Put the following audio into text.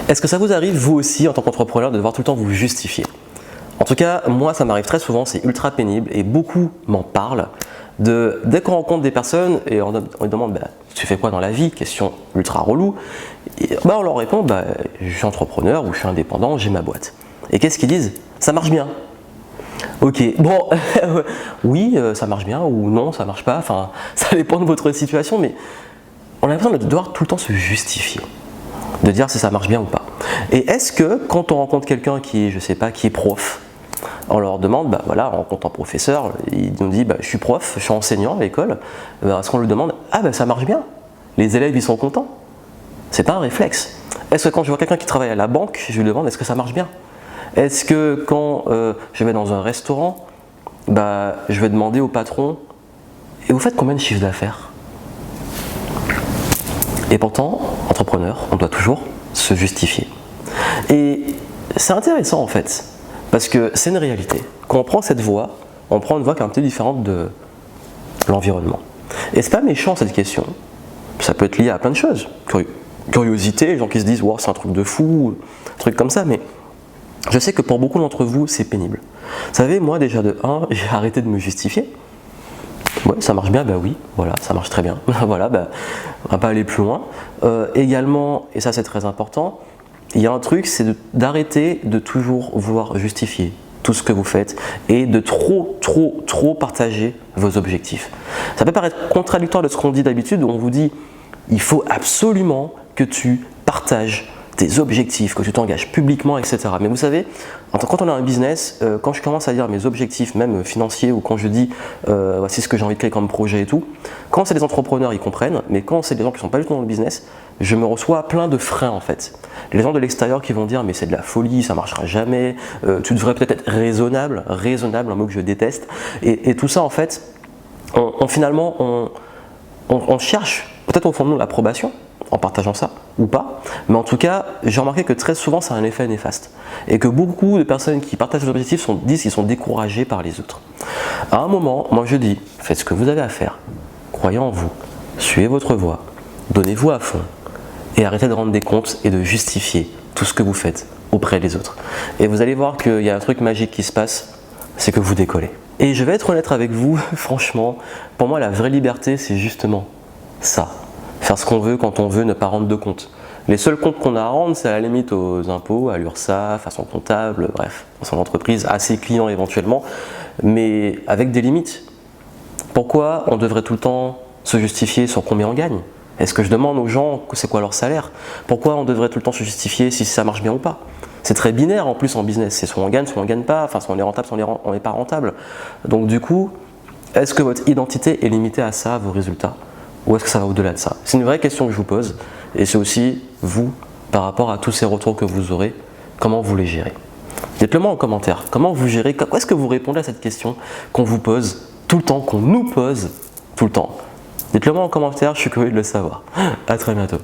Est-ce que ça vous arrive, vous aussi, en tant qu'entrepreneur, de devoir tout le temps vous justifier? En tout cas, moi, ça m'arrive très souvent, c'est ultra pénible et beaucoup m'en parlent. Dès qu'on rencontre des personnes et on leur demande bah, tu fais quoi dans la vie? Question ultra relou. Et, bah, on leur répond bah, je suis entrepreneur ou je suis indépendant, j'ai ma boîte. Et qu'est-ce qu'ils disent? Ça marche bien. Ok, bon, oui, ça marche bien ou non, ça marche pas. Enfin, ça dépend de votre situation, mais on a l'impression de devoir tout le temps se justifier, de dire si ça marche bien ou pas. Et est-ce que quand on rencontre quelqu'un qui, je sais pas, qui est prof, on leur demande, bah voilà, on rencontre un professeur, il nous dit, bah, je suis prof, je suis enseignant à l'école, est-ce qu'on lui demande, ah bah ça marche bien, les élèves ils sont contents? C'est pas un réflexe. Est-ce que quand je vois quelqu'un qui travaille à la banque, je lui demande, est-ce que ça marche bien? Est-ce que quand je vais dans un restaurant, bah, je vais demander au patron, et vous faites combien de chiffre d'affaires? Et pourtant, entrepreneur, on doit toujours se justifier. Et c'est intéressant en fait, parce que c'est une réalité. Quand on prend cette voie, on prend une voie qui est un peu différente de l'environnement. Et c'est pas méchant cette question. Ça peut être lié à plein de choses. Curiosité, les gens qui se disent wow, c'est un truc de fou, un truc comme ça, mais je sais que pour beaucoup d'entre vous, c'est pénible. Vous savez, moi déjà de 1, j'ai arrêté de me justifier. Ouais, ça marche bien, bah oui, voilà, ça marche très bien. Voilà, bah, on va pas aller plus loin. Également, et ça c'est très important, il y a un truc, c'est d'arrêter de toujours vouloir justifier tout ce que vous faites et de trop partager vos objectifs. Ça peut paraître contradictoire de ce qu'on dit d'habitude, où on vous dit il faut absolument que tu partages tes objectifs, que tu t'engages publiquement, etc. Mais vous savez, quand on a un business, quand je commence à dire mes objectifs, même financiers, ou quand je dis voici ce que j'ai envie de créer comme projet et tout, quand c'est des entrepreneurs, ils comprennent, mais quand c'est des gens qui ne sont pas du tout dans le business, je me reçois plein de freins en fait. Les gens de l'extérieur qui vont dire mais c'est de la folie, ça ne marchera jamais, tu devrais peut-être être raisonnable, un mot que je déteste, et tout ça en fait, finalement, on cherche peut-être au fond de nous l'approbation, en partageant ça ou pas, mais en tout cas j'ai remarqué que très souvent ça a un effet néfaste et que beaucoup de personnes qui partagent leurs objectifs disent qu'ils sont découragés par les autres. À un moment, moi je dis faites ce que vous avez à faire, croyez en vous, suivez votre voie, donnez-vous à fond et arrêtez de rendre des comptes et de justifier tout ce que vous faites auprès des autres. Et vous allez voir qu'il y a un truc magique qui se passe, c'est que vous décollez. Et je vais être honnête avec vous, franchement, pour moi la vraie liberté c'est justement ça. Faire ce qu'on veut quand on veut, ne pas rendre de compte. Les seuls comptes qu'on a à rendre, c'est à la limite aux impôts, à l'URSSAF, à son comptable, bref, à son entreprise, à ses clients éventuellement, mais avec des limites. Pourquoi on devrait tout le temps se justifier sur combien on gagne? Est-ce que je demande aux gens c'est quoi leur salaire? Pourquoi on devrait tout le temps se justifier si ça marche bien ou pas? C'est très binaire en plus en business, c'est soit on gagne pas, enfin soit on est rentable, soit on n'est pas rentable. Donc du coup, est-ce que votre identité est limitée à ça, vos résultats? Ou est-ce que ça va au-delà de ça? C'est une vraie question que je vous pose et c'est aussi vous, par rapport à tous ces retours que vous aurez, comment vous les gérez. Dites-le moi en commentaire, comment vous gérez, est-ce que vous répondez à cette question qu'on vous pose tout le temps, qu'on nous pose tout le temps? Dites-le moi en commentaire, je suis curieux de le savoir. À très bientôt.